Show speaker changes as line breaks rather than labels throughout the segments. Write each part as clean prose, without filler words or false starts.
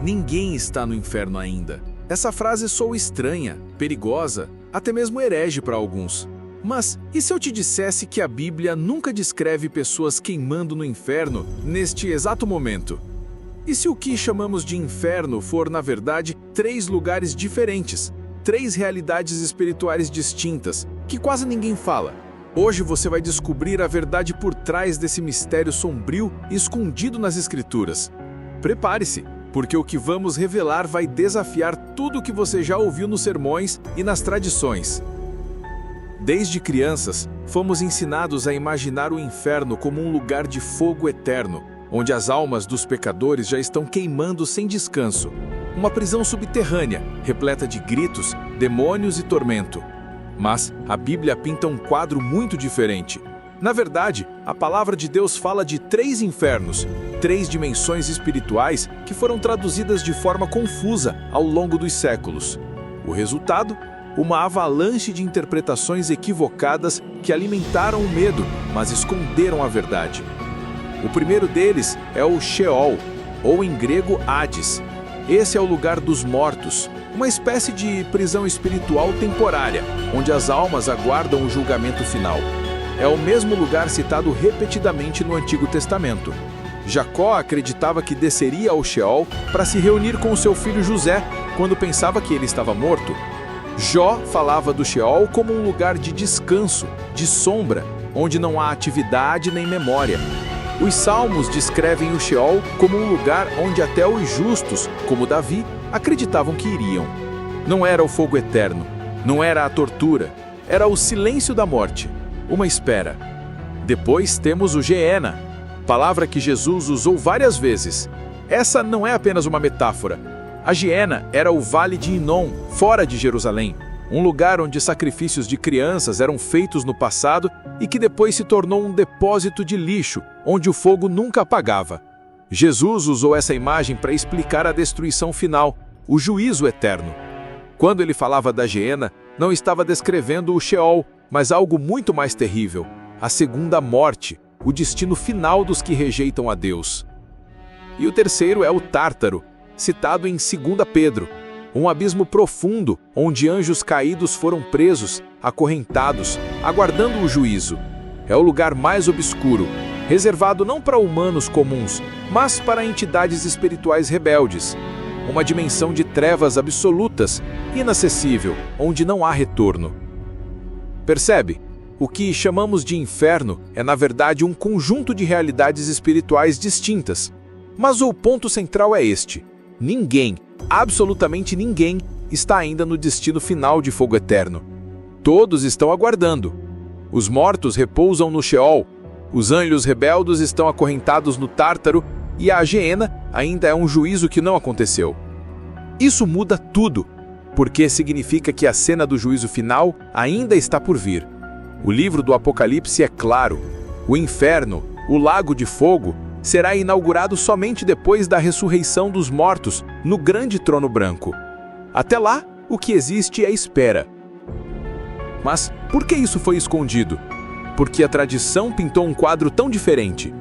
Ninguém está no inferno ainda. Essa frase soa estranha, perigosa, até mesmo herege para alguns. Mas e se eu te dissesse que a Bíblia nunca descreve pessoas queimando no inferno neste exato momento? E se o que chamamos de inferno for, na verdade, 3 lugares diferentes, 3 realidades espirituais distintas, que quase ninguém fala? Hoje você vai descobrir a verdade por trás desse mistério sombrio e escondido nas Escrituras. Prepare-se, porque o que vamos revelar vai desafiar tudo o que você já ouviu nos sermões e nas tradições. Desde crianças, fomos ensinados a imaginar o inferno como um lugar de fogo eterno, onde as almas dos pecadores já estão queimando sem descanso. Uma prisão subterrânea, repleta de gritos, demônios e tormento. Mas a Bíblia pinta um quadro muito diferente. Na verdade, a palavra de Deus fala de 3 infernos, 3 dimensões espirituais que foram traduzidas de forma confusa ao longo dos séculos. O resultado? Uma avalanche de interpretações equivocadas que alimentaram o medo, mas esconderam a verdade. O primeiro deles é o Sheol, ou em grego Hades. Esse é o lugar dos mortos, uma espécie de prisão espiritual temporária, onde as almas aguardam o julgamento final. É o mesmo lugar citado repetidamente no Antigo Testamento. Jacó acreditava que desceria ao Sheol para se reunir com seu filho José, quando pensava que ele estava morto. Jó falava do Sheol como um lugar de descanso, de sombra, onde não há atividade nem memória. Os Salmos descrevem o Sheol como um lugar onde até os justos, como Davi, acreditavam que iriam. Não era o fogo eterno, não era a tortura, era o silêncio da morte, uma espera. Depois temos o Geena, palavra que Jesus usou várias vezes. Essa não é apenas uma metáfora. A Geena era o vale de Inom, fora de Jerusalém, um lugar onde sacrifícios de crianças eram feitos no passado e que depois se tornou um depósito de lixo, onde o fogo nunca apagava. Jesus usou essa imagem para explicar a destruição final, o juízo eterno. Quando ele falava da Geena, não estava descrevendo o Sheol, mas algo muito mais terrível, a segunda morte, o destino final dos que rejeitam a Deus. E o terceiro é o Tártaro, citado em 2 Pedro, um abismo profundo onde anjos caídos foram presos, acorrentados, aguardando o juízo. É o lugar mais obscuro, reservado não para humanos comuns, mas para entidades espirituais rebeldes. Uma dimensão de trevas absolutas, inacessível, onde não há retorno. Percebe? O que chamamos de inferno é, na verdade, um conjunto de realidades espirituais distintas. Mas o ponto central é este: ninguém, absolutamente ninguém, está ainda no destino final de fogo eterno. Todos estão aguardando. Os mortos repousam no Sheol, os anjos rebeldes estão acorrentados no Tártaro e a Geena ainda é um juízo que não aconteceu. Isso muda tudo, porque significa que a cena do juízo final ainda está por vir. O livro do Apocalipse é claro: o inferno, o lago de fogo, será inaugurado somente depois da ressurreição dos mortos no grande trono branco. Até lá, o que existe é espera. Mas por que isso foi escondido? Porque a tradição pintou um quadro tão diferente.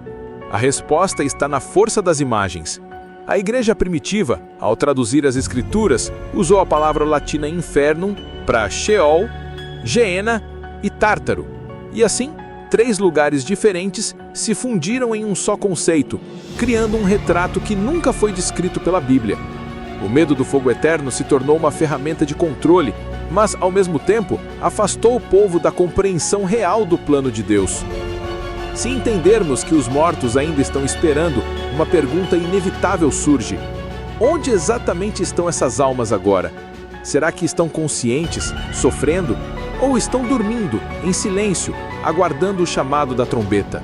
A resposta está na força das imagens. A igreja primitiva, ao traduzir as escrituras, usou a palavra latina infernum para Sheol, Geena e Tártaro. E assim, 3 lugares diferentes se fundiram em um só conceito, criando um retrato que nunca foi descrito pela Bíblia. O medo do fogo eterno se tornou uma ferramenta de controle, mas, ao mesmo tempo, afastou o povo da compreensão real do plano de Deus. Se entendermos que os mortos ainda estão esperando, uma pergunta inevitável surge: onde exatamente estão essas almas agora? Será que estão conscientes, sofrendo? Ou estão dormindo, em silêncio, aguardando o chamado da trombeta?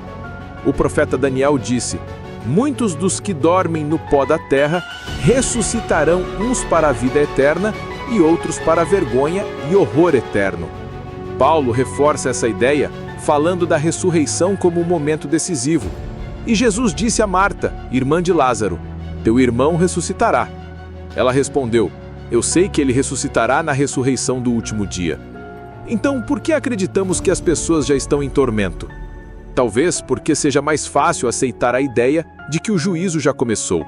O profeta Daniel disse: muitos dos que dormem no pó da terra ressuscitarão, uns para a vida eterna e outros para a vergonha e horror eterno. Paulo reforça essa ideia, falando da ressurreição como um momento decisivo. E Jesus disse a Marta, irmã de Lázaro: teu irmão ressuscitará. Ela respondeu: eu sei que ele ressuscitará na ressurreição do último dia. Então, por que acreditamos que as pessoas já estão em tormento? Talvez porque seja mais fácil aceitar a ideia de que o juízo já começou.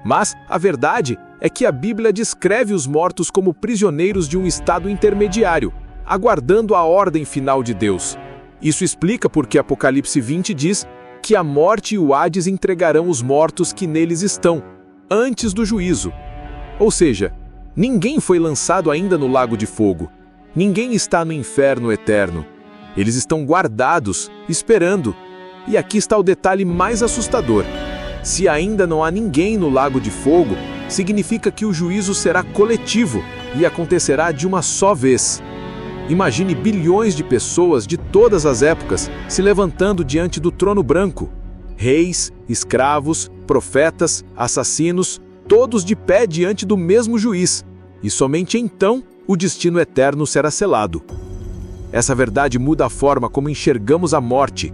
Mas a verdade é que a Bíblia descreve os mortos como prisioneiros de um estado intermediário, aguardando a ordem final de Deus. Isso explica porque Apocalipse 20 diz que a morte e o Hades entregarão os mortos que neles estão, antes do juízo. Ou seja, ninguém foi lançado ainda no lago de fogo. Ninguém está no inferno eterno. Eles estão guardados, esperando. E aqui está o detalhe mais assustador. Se ainda não há ninguém no lago de fogo, significa que o juízo será coletivo e acontecerá de uma só vez. Imagine bilhões de pessoas de todas as épocas se levantando diante do trono branco. Reis, escravos, profetas, assassinos, todos de pé diante do mesmo juiz. E somente então o destino eterno será selado. Essa verdade muda a forma como enxergamos a morte.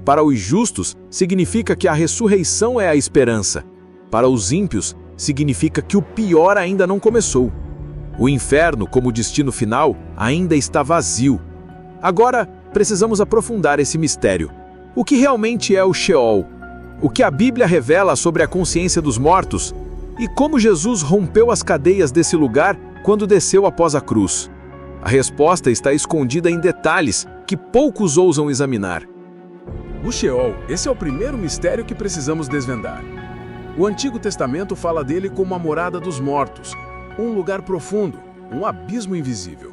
Para os justos, significa que a ressurreição é a esperança. Para os ímpios, significa que o pior ainda não começou. O inferno, como destino final, ainda está vazio. Agora, precisamos aprofundar esse mistério. O que realmente é o Sheol? O que a Bíblia revela sobre a consciência dos mortos? E como Jesus rompeu as cadeias desse lugar quando desceu após a cruz? A resposta está escondida em detalhes que poucos ousam examinar.
O Sheol, esse é o primeiro mistério que precisamos desvendar. O Antigo Testamento fala dele como a morada dos mortos, um lugar profundo, um abismo invisível.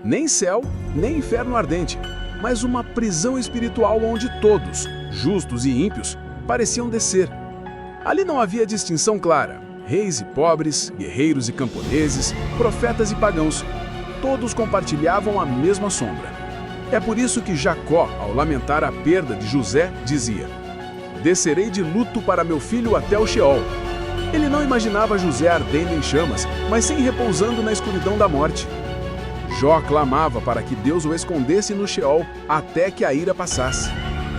Nem céu, nem inferno ardente, mas uma prisão espiritual onde todos, justos e ímpios, pareciam descer. Ali não havia distinção clara, reis e pobres, guerreiros e camponeses, profetas e pagãos. Todos compartilhavam a mesma sombra. É por isso que Jacó, ao lamentar a perda de José, dizia: "Descerei de luto para meu filho até o Sheol." Ele não imaginava José ardendo em chamas, mas sim repousando na escuridão da morte. Jó clamava para que Deus o escondesse no Sheol até que a ira passasse.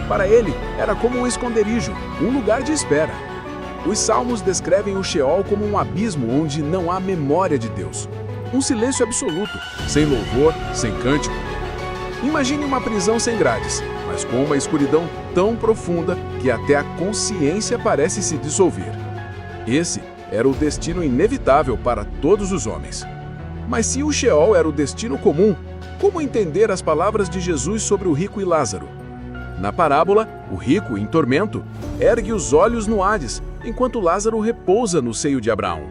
Para ele, era como um esconderijo, um lugar de espera. Os Salmos descrevem o Sheol como um abismo onde não há memória de Deus. Um silêncio absoluto, sem louvor, sem cântico. Imagine uma prisão sem grades, mas com uma escuridão tão profunda que até a consciência parece se dissolver. Esse era o destino inevitável para todos os homens. Mas se o Sheol era o destino comum, como entender as palavras de Jesus sobre o rico e Lázaro? Na parábola, o rico, em tormento, ergue os olhos no Hades, enquanto Lázaro repousa no seio de Abraão.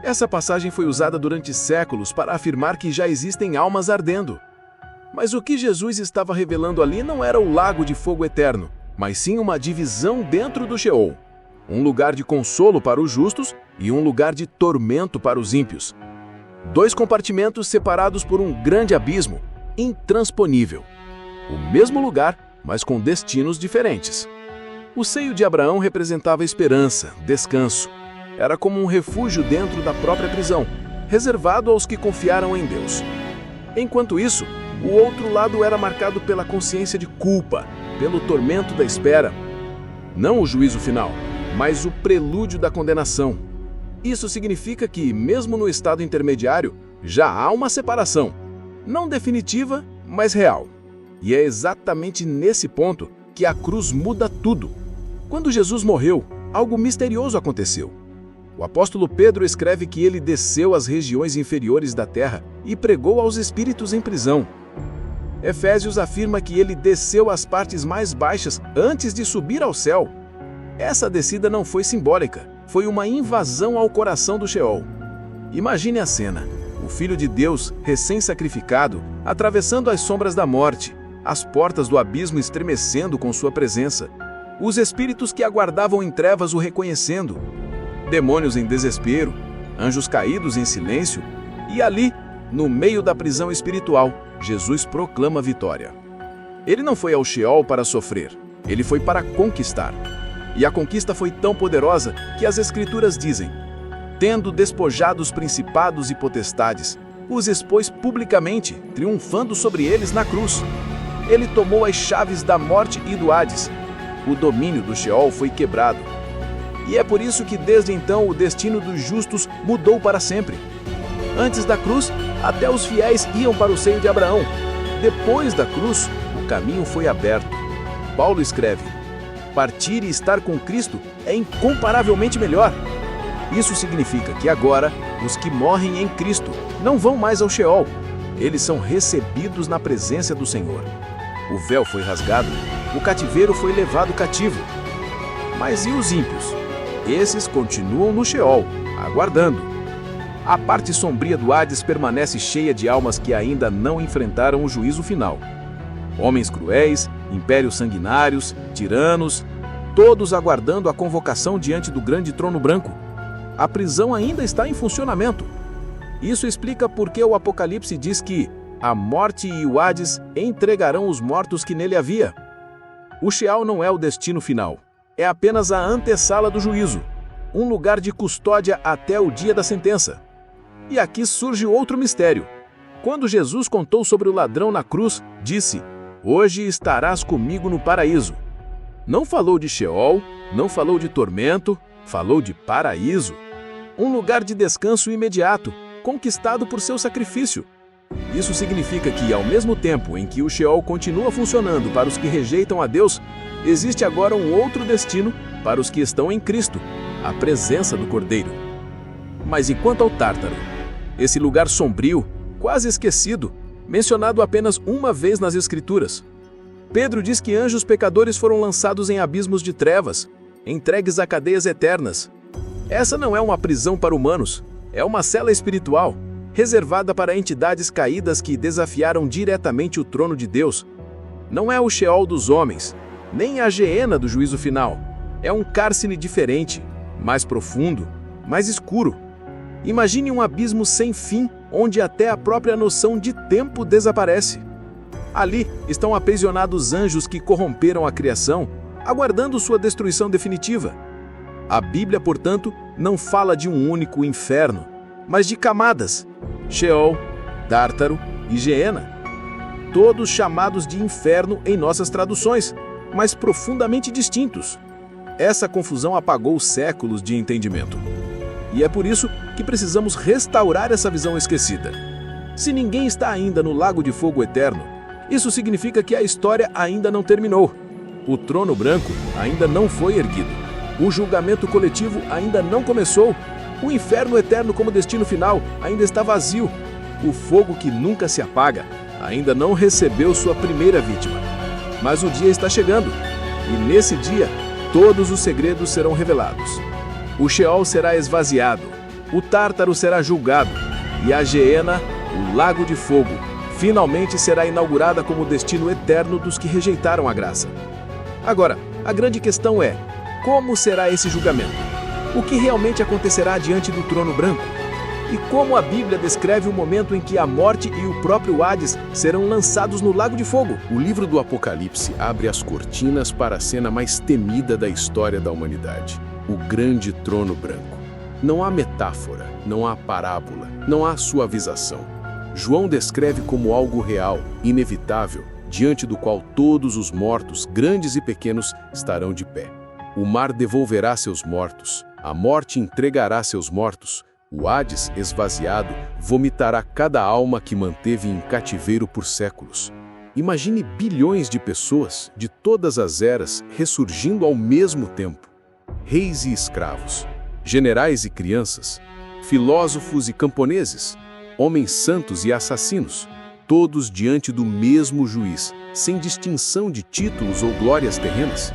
Essa passagem foi usada durante séculos para afirmar que já existem almas ardendo. Mas o que Jesus estava revelando ali não era o lago de fogo eterno, mas sim uma divisão dentro do Sheol. Um lugar de consolo para os justos e um lugar de tormento para os ímpios. Dois compartimentos separados por um grande abismo, intransponível. O mesmo lugar, mas com destinos diferentes. O seio de Abraão representava esperança, descanso. Era como um refúgio dentro da própria prisão, reservado aos que confiaram em Deus. Enquanto isso, o outro lado era marcado pela consciência de culpa, pelo tormento da espera. Não o juízo final, mas o prelúdio da condenação. Isso significa que, mesmo no estado intermediário, já há uma separação. Não definitiva, mas real. E é exatamente nesse ponto que a cruz muda tudo. Quando Jesus morreu, algo misterioso aconteceu. O apóstolo Pedro escreve que ele desceu às regiões inferiores da terra e pregou aos espíritos em prisão. Efésios afirma que ele desceu às partes mais baixas antes de subir ao céu. Essa descida não foi simbólica, foi uma invasão ao coração do Sheol. Imagine a cena: o Filho de Deus, recém-sacrificado, atravessando as sombras da morte, as portas do abismo estremecendo com sua presença, os espíritos que aguardavam em trevas o reconhecendo, demônios em desespero, anjos caídos em silêncio, e ali, no meio da prisão espiritual, Jesus proclama vitória. Ele não foi ao Sheol para sofrer, ele foi para conquistar. E a conquista foi tão poderosa que as Escrituras dizem: tendo despojado os principados e potestades, os expôs publicamente, triunfando sobre eles na cruz. Ele tomou as chaves da morte e do Hades. O domínio do Sheol foi quebrado. E é por isso que desde então o destino dos justos mudou para sempre. Antes da cruz, até os fiéis iam para o seio de Abraão. Depois da cruz, o caminho foi aberto. Paulo escreve: partir e estar com Cristo é incomparavelmente melhor. Isso significa que agora, os que morrem em Cristo não vão mais ao Sheol. Eles são recebidos na presença do Senhor. O véu foi rasgado, o cativeiro foi levado cativo. Mas e os ímpios? Esses continuam no Sheol, aguardando. A parte sombria do Hades permanece cheia de almas que ainda não enfrentaram o juízo final. Homens cruéis, impérios sanguinários, tiranos, todos aguardando a convocação diante do grande trono branco. A prisão ainda está em funcionamento. Isso explica por que o Apocalipse diz que a morte e o Hades entregarão os mortos que nele havia. O Sheol não é o destino final, é apenas a antessala do juízo, um lugar de custódia até o dia da sentença. E aqui surge outro mistério. Quando Jesus contou sobre o ladrão na cruz, disse: "Hoje estarás comigo no paraíso." Não falou de Sheol, não falou de tormento, falou de paraíso. Um lugar de descanso imediato, conquistado por seu sacrifício. Isso significa que, ao mesmo tempo em que o Sheol continua funcionando para os que rejeitam a Deus, existe agora um outro destino para os que estão em Cristo, a presença do Cordeiro. Mas e quanto ao Tártaro? Esse lugar sombrio, quase esquecido, mencionado apenas uma vez nas Escrituras. Pedro diz que anjos pecadores foram lançados em abismos de trevas, entregues a cadeias eternas. Essa não é uma prisão para humanos, é uma cela espiritual, reservada para entidades caídas que desafiaram diretamente o trono de Deus. Não é o Sheol dos homens, nem a Geena do juízo final. É um cárcere diferente, mais profundo, mais escuro. Imagine um abismo sem fim, onde até a própria noção de tempo desaparece. Ali estão aprisionados anjos que corromperam a criação, aguardando sua destruição definitiva. A Bíblia, portanto, não fala de um único inferno, mas de camadas: Sheol, Tártaro e Geena. Todos chamados de inferno em nossas traduções, mas profundamente distintos. Essa confusão apagou séculos de entendimento. E é por isso que precisamos restaurar essa visão esquecida. Se ninguém está ainda no lago de fogo eterno, isso significa que a história ainda não terminou. O trono branco ainda não foi erguido. O julgamento coletivo ainda não começou. O inferno eterno como destino final ainda está vazio. O fogo que nunca se apaga ainda não recebeu sua primeira vítima. Mas o dia está chegando, e nesse dia todos os segredos serão revelados. O Sheol será esvaziado, o Tártaro será julgado, e a Geena, o lago de fogo, finalmente será inaugurada como destino eterno dos que rejeitaram a graça. Agora, a grande questão é: como será esse julgamento? O que realmente acontecerá diante do trono branco? E como a Bíblia descreve o momento em que a morte e o próprio Hades serão lançados no lago de fogo?
O livro do Apocalipse abre as cortinas para a cena mais temida da história da humanidade: o grande trono branco. Não há metáfora, não há parábola, não há suavização. João descreve como algo real, inevitável, diante do qual todos os mortos, grandes e pequenos, estarão de pé. O mar devolverá seus mortos, a morte entregará seus mortos, o Hades, esvaziado, vomitará cada alma que manteve em cativeiro por séculos. Imagine bilhões de pessoas, de todas as eras, ressurgindo ao mesmo tempo. Reis e escravos, generais e crianças, filósofos e camponeses, homens santos e assassinos, todos diante do mesmo juiz, sem distinção de títulos ou glórias terrenas.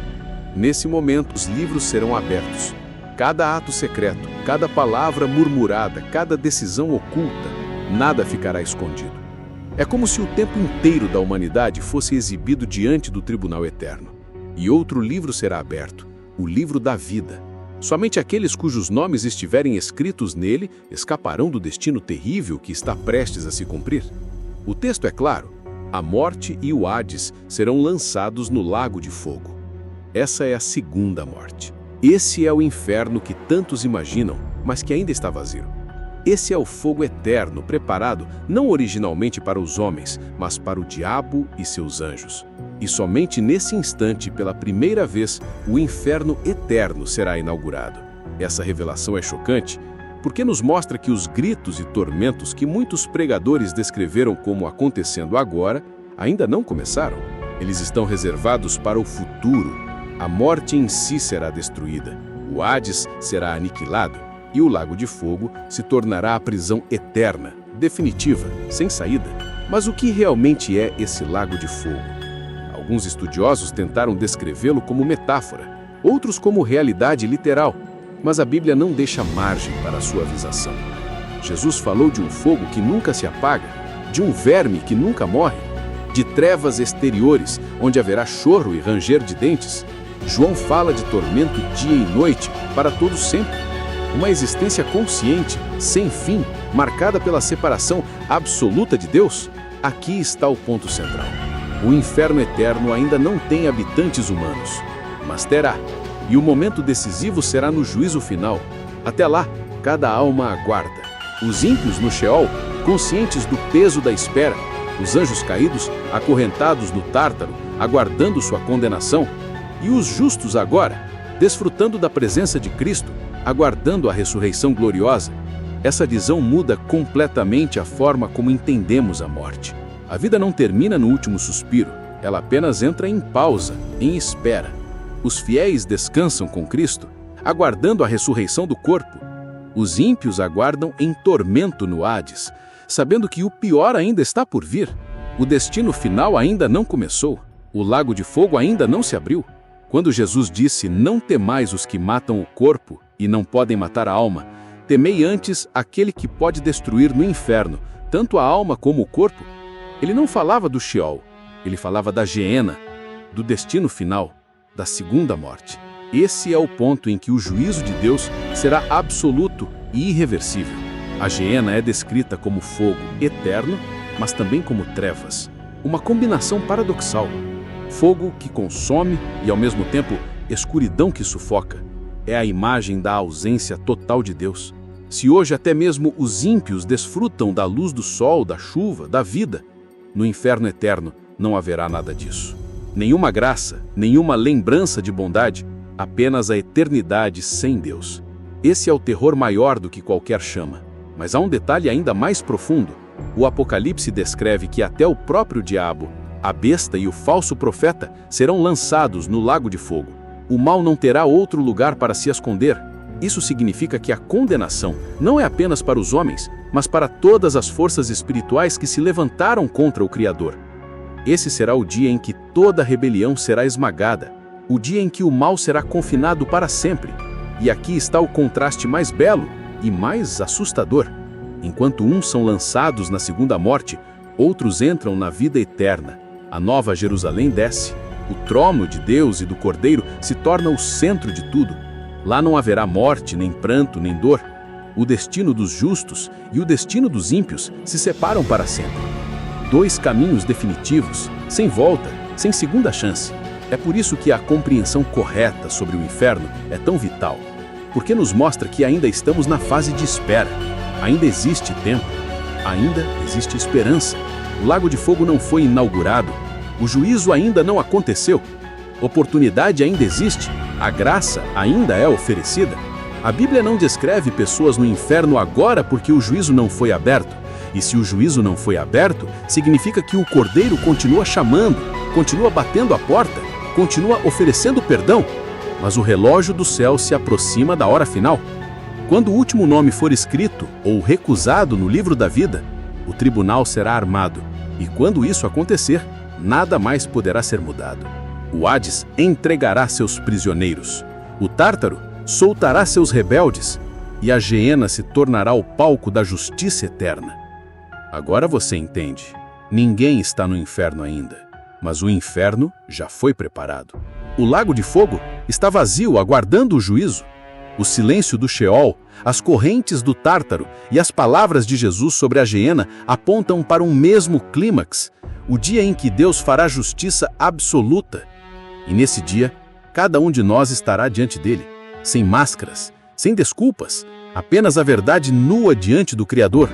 Nesse momento, os livros serão abertos. Cada ato secreto, cada palavra murmurada, cada decisão oculta, nada ficará escondido. É como se o tempo inteiro da humanidade fosse exibido diante do tribunal eterno. E outro livro será aberto, o livro da vida. Somente aqueles cujos nomes estiverem escritos nele escaparão do destino terrível que está prestes a se cumprir. O texto é claro: a morte e o Hades serão lançados no lago de fogo. Essa é a segunda morte. Esse é o inferno que tantos imaginam, mas que ainda está vazio. Esse é o fogo eterno preparado não originalmente para os homens, mas para o diabo e seus anjos. E somente nesse instante, pela primeira vez, o inferno eterno será inaugurado. Essa revelação é chocante, porque nos mostra que os gritos e tormentos que muitos pregadores descreveram como acontecendo agora, ainda não começaram. Eles estão reservados para o futuro. A morte em si será destruída, o Hades será aniquilado,
E o lago de fogo se tornará a prisão eterna, definitiva, sem saída. Mas o que realmente é esse lago de fogo? Alguns estudiosos tentaram descrevê-lo como metáfora, outros como realidade literal, mas a Bíblia não deixa margem para a suavização. Jesus falou de um fogo que nunca se apaga, de um verme que nunca morre, de trevas exteriores, onde haverá choro e ranger de dentes. João fala de tormento dia e noite, para todo sempre. Uma existência consciente, sem fim, marcada pela separação absoluta de Deus. Aqui está o ponto central. O inferno eterno ainda não tem habitantes humanos, mas terá. E o momento decisivo será no juízo final. Até lá, cada alma aguarda. Os ímpios no Sheol, conscientes do peso da espera. Os anjos caídos, acorrentados no Tártaro, aguardando sua condenação. E os justos agora, desfrutando da presença de Cristo, aguardando a ressurreição gloriosa. Essa visão muda completamente a forma como entendemos a morte. A vida não termina no último suspiro, ela apenas entra em pausa, em espera. Os fiéis descansam com Cristo, aguardando a ressurreição do corpo. Os ímpios aguardam em tormento no Hades, sabendo que o pior ainda está por vir. O destino final ainda não começou. O lago de fogo ainda não se abriu. Quando Jesus disse, não temais os que matam o corpo e não podem matar a alma, temei antes aquele que pode destruir no inferno, tanto a alma como o corpo. Ele não falava do Sheol, ele falava da Geena, do destino final, da segunda morte. Esse é o ponto em que o juízo de Deus será absoluto e irreversível. A Geena é descrita como fogo eterno, mas também como trevas. Uma combinação paradoxal. Fogo que consome e, ao mesmo tempo, escuridão que sufoca. É a imagem da ausência total de Deus. Se hoje até mesmo os ímpios desfrutam da luz do sol, da chuva, da vida, no inferno eterno não haverá nada disso. Nenhuma graça, nenhuma lembrança de bondade, apenas a eternidade sem Deus. Esse é o terror maior do que qualquer chama. Mas há um detalhe ainda mais profundo. O Apocalipse descreve que até o próprio diabo, a besta e o falso profeta serão lançados no lago de fogo. O mal não terá outro lugar para se esconder. Isso significa que a condenação não é apenas para os homens, mas para todas as forças espirituais que se levantaram contra o Criador. Esse será o dia em que toda rebelião será esmagada, o dia em que o mal será confinado para sempre. E aqui está o contraste mais belo e mais assustador. Enquanto uns são lançados na segunda morte, outros entram na vida eterna. A nova Jerusalém desce. O trono de Deus e do Cordeiro se torna o centro de tudo. Lá não haverá morte, nem pranto, nem dor. O destino dos justos e o destino dos ímpios se separam para sempre. Dois caminhos definitivos, sem volta, sem segunda chance. É por isso que a compreensão correta sobre o inferno é tão vital. Porque nos mostra que ainda estamos na fase de espera. Ainda existe tempo. Ainda existe esperança. O lago de fogo não foi inaugurado. O juízo ainda não aconteceu. Oportunidade ainda existe. A graça ainda é oferecida. A Bíblia não descreve pessoas no inferno agora porque o juízo não foi aberto. E se o juízo não foi aberto, significa que o Cordeiro continua chamando, continua batendo a porta, continua oferecendo perdão. Mas o relógio do céu se aproxima da hora final. Quando o último nome for escrito ou recusado no livro da vida, o tribunal será armado. E quando isso acontecer, nada mais poderá ser mudado. O Hades entregará seus prisioneiros. O Tártaro soltará seus rebeldes. E a Geena se tornará o palco da justiça eterna. Agora você entende. Ninguém está no inferno ainda. Mas o inferno já foi preparado. O lago de fogo está vazio, aguardando o juízo. O silêncio do Sheol, as correntes do Tártaro e as palavras de Jesus sobre a Geena apontam para um mesmo clímax, o dia em que Deus fará justiça absoluta. E nesse dia, cada um de nós estará diante dele, sem máscaras, sem desculpas, apenas a verdade nua diante do Criador.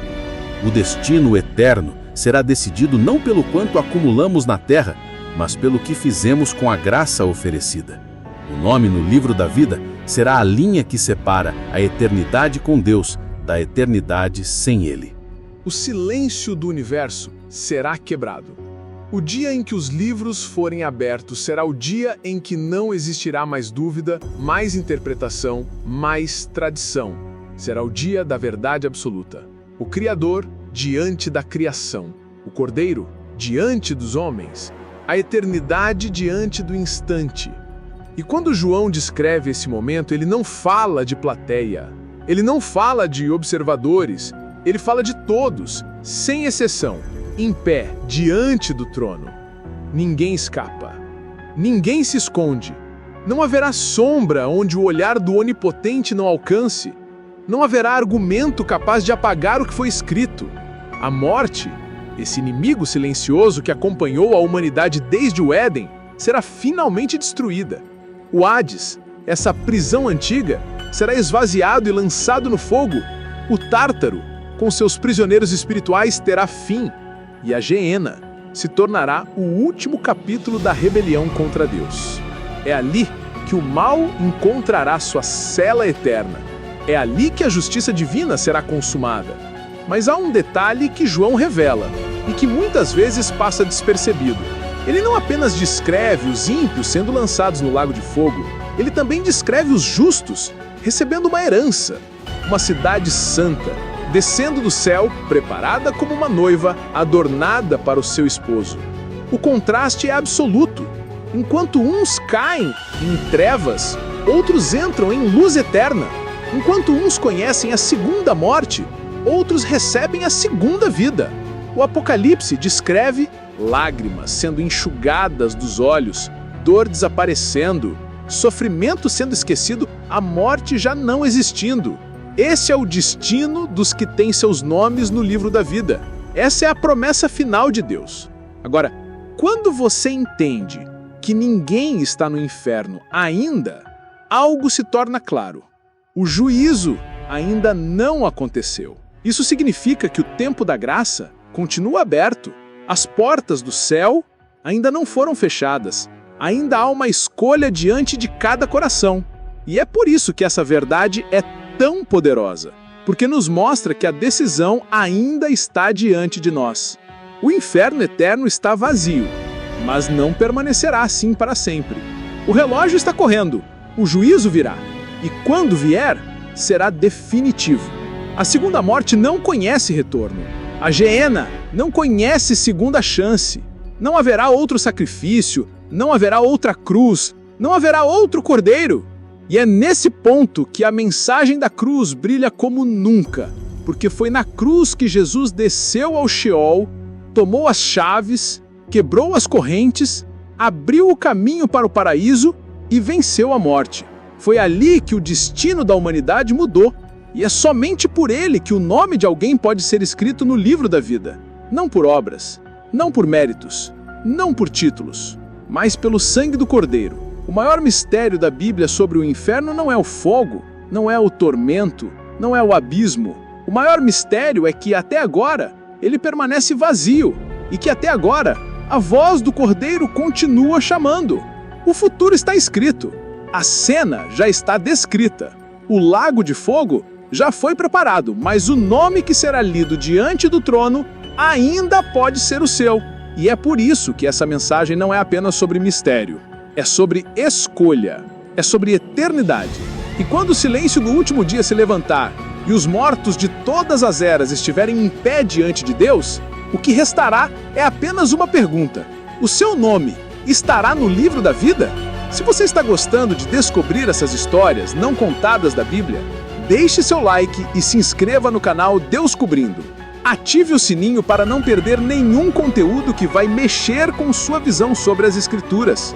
O destino eterno será decidido não pelo quanto acumulamos na terra, mas pelo que fizemos com a graça oferecida. O nome no livro da vida será a linha que separa a eternidade com Deus da eternidade sem Ele.
O silêncio do universo será quebrado. O dia em que os livros forem abertos será o dia em que não existirá mais dúvida, mais interpretação, mais tradição. Será o dia da verdade absoluta. O Criador diante da criação. O Cordeiro diante dos homens. A eternidade diante do instante. E quando João descreve esse momento, ele não fala de plateia. Ele não fala de observadores. Ele fala de todos, sem exceção, em pé, diante do trono. Ninguém escapa. Ninguém se esconde. Não haverá sombra onde o olhar do Onipotente não alcance. Não haverá argumento capaz de apagar o que foi escrito. A morte, esse inimigo silencioso que acompanhou a humanidade desde o Éden, será finalmente destruída. O Hades, essa prisão antiga, será esvaziado e lançado no fogo. O Tártaro, com seus prisioneiros espirituais, terá fim. E a Geena se tornará o último capítulo da rebelião contra Deus. É ali que o mal encontrará sua cela eterna. É ali que a justiça divina será consumada. Mas há um detalhe que João revela e que muitas vezes passa despercebido. Ele não apenas descreve os ímpios sendo lançados no lago de fogo, ele também descreve os justos recebendo uma herança, uma cidade santa, descendo do céu, preparada como uma noiva, adornada para o seu esposo. O contraste é absoluto. Enquanto uns caem em trevas, outros entram em luz eterna. Enquanto uns conhecem a segunda morte, outros recebem a segunda vida. O Apocalipse descreve lágrimas sendo enxugadas dos olhos, dor desaparecendo, sofrimento sendo esquecido, a morte já não existindo. Esse é o destino dos que têm seus nomes no livro da vida. Essa é a promessa final de Deus. Agora, quando você entende que ninguém está no inferno ainda, algo se torna claro. O juízo ainda não aconteceu. Isso significa que o tempo da graça continua aberto. As portas do céu ainda não foram fechadas. Ainda há uma escolha diante de cada coração. E é por isso que essa verdade é tão poderosa, porque nos mostra que a decisão ainda está diante de nós. O inferno eterno está vazio, mas não permanecerá assim para sempre. O relógio está correndo, o juízo virá, e quando vier, será definitivo. A segunda morte não conhece retorno. A Geena não conhece segunda chance. Não haverá outro sacrifício, não haverá outra cruz, não haverá outro cordeiro. E é nesse ponto que a mensagem da cruz brilha como nunca, porque foi na cruz que Jesus desceu ao Sheol, tomou as chaves, quebrou as correntes, abriu o caminho para o paraíso e venceu a morte. Foi ali que o destino da humanidade mudou, e é somente por ele que o nome de alguém pode ser escrito no livro da vida. Não por obras, não por méritos, não por títulos, mas pelo sangue do Cordeiro. O maior mistério da Bíblia sobre o inferno não é o fogo, não é o tormento, não é o abismo. O maior mistério é que, até agora, ele permanece vazio e que, até agora, a voz do Cordeiro continua chamando. O futuro está escrito. A cena já está descrita. O lago de fogo já foi preparado, mas o nome que será lido diante do trono ainda pode ser o seu. E é por isso que essa mensagem não é apenas sobre mistério. É sobre escolha, é sobre eternidade. E quando o silêncio do último dia se levantar e os mortos de todas as eras estiverem em pé diante de Deus, o que restará é apenas uma pergunta: o seu nome estará no livro da vida? Se você está gostando de descobrir essas histórias não contadas da Bíblia, deixe seu like e se inscreva no canal Deus Cobrindo. Ative o sininho para não perder nenhum conteúdo que vai mexer com sua visão sobre as Escrituras.